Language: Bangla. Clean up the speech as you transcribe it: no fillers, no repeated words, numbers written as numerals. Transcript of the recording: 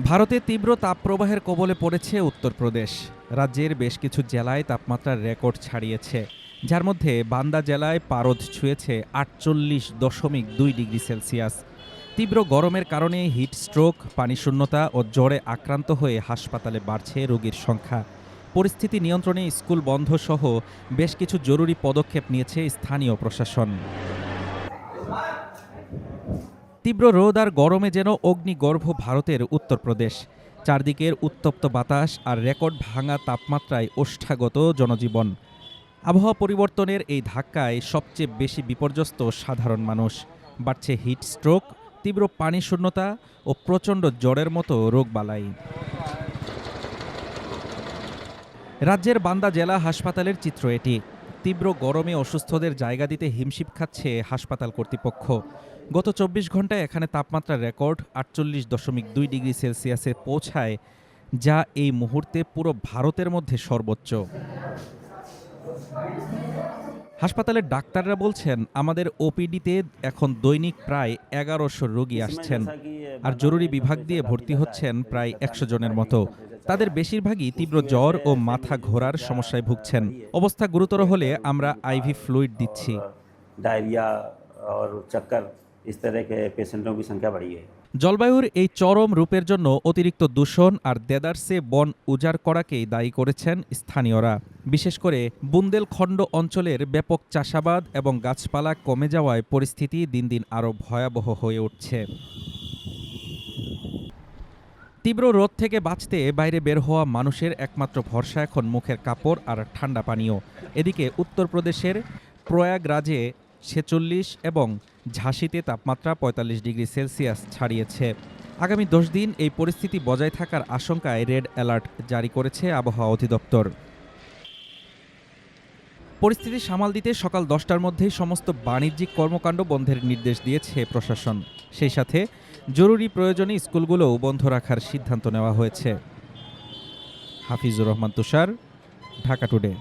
ভারতে তীব্র তাপপ্রবাহের কবলে পড়েছে উত্তরপ্রদেশ। রাজ্যের বেশ কিছু জেলায় তাপমাত্রার রেকর্ড ছাড়িয়েছে, যার মধ্যে বান্দা জেলায় পারদ ছুঁয়েছে 48.2 ডিগ্রি সেলসিয়াস। তীব্র গরমের কারণে হিট স্ট্রোক, পানিশূন্যতা ও জ্বরে আক্রান্ত হয়ে হাসপাতালে বাড়ছে রোগীর সংখ্যা। পরিস্থিতি নিয়ন্ত্রণে স্কুল বন্ধ সহ বেশ কিছু জরুরি পদক্ষেপ নিয়েছে স্থানীয় প্রশাসন। তীব্র রোদ আর গরমে যেন অগ্নিগর্ভ ভারতের উত্তরপ্রদেশ। চারদিকের উত্তপ্ত বাতাস আর রেকর্ড ভাঙা তাপমাত্রায় ওষ্ঠাগত জনজীবন। আবহাওয়া পরিবর্তনের এই ধাক্কায় সবচেয়ে বেশি বিপর্যস্ত সাধারণ মানুষ। বাড়ছে হিট স্ট্রোক, তীব্র পানিশূন্যতা ও প্রচণ্ড জ্বরের মতো রোগবালাই। রাজ্যের বান্দা জেলা হাসপাতালের চিত্র এটি। তীব্র গরমে অসুস্থদের জায়গা দিতে হিমশিম খাচ্ছে হাসপাতাল কর্তৃপক্ষ। গত ২৪ ঘন্টায় এখানে তাপমাত্রার রেকর্ড 48.2 ডিগ্রি সেলসিয়াসে পৌঁছায়, যা এই মুহূর্তে পুরো ভারতের মধ্যে সর্বোচ্চ। হাসপাতালের ডাক্তাররা বলছেন, আমাদের ওপিডিতে এখন দৈনিক প্রায় ১১০০ রোগী আসছেন, আর জরুরি বিভাগ দিয়ে ভর্তি হচ্ছেন প্রায় ১০০ জনের মতো। তাদের বেশিরভাগই তীব্র জ্বর ও মাথা ঘোরার সমস্যায় ভুগছেন। অবস্থা গুরুতর হলে আমরা আইভি ফ্লুইড দিচ্ছি। डायरिया और चक्कर इस तरह के पेशेंटों की संख्या बढ़ी है। জলবায়ুর এই চরম রূপের জন্য অতিরিক্ত দূষণ আর দেদারসে বন উজাড় করাকেই দায়ী করেছেন স্থানীয়রা। বিশেষ করে বুন্দেলখণ্ড অঞ্চলের ব্যাপক চাষাবাদ এবং গাছপালা কমে যাওয়ায় পরিস্থিতি দিন দিন আরও ভয়াবহ হয়ে উঠছে। তীব্র রোদ থেকে বাঁচতে বাইরে বের হওয়া মানুষের একমাত্র ভরসা এখন মুখের কাপড় আর ঠান্ডা পানীয়। এদিকে উত্তরপ্রদেশের প্রয়াগরাজে ৪৬ এবং ঝাঁসিতে তাপমাত্রা ৪৫ ডিগ্রি সেলসিয়াস ছাড়িয়েছে। আগামী ১০ দিন এই পরিস্থিতি বজায় থাকার আশঙ্কায় রেড অ্যালার্ট জারি করেছে আবহাওয়া অধিদপ্তর। পরিস্থিতি সামাল দিতে সকাল ১০টার মধ্যেই সমস্ত বাণিজ্যিক কর্মকাণ্ড বন্ধের নির্দেশ দিয়েছে প্রশাসন। সেই সাথে জরুরি প্রয়োজনে স্কুলগুলোও বন্ধ রাখার সিদ্ধান্ত নেওয়া হয়েছে। হাফিজুর রহমান তুষার, ঢাকা টুডে।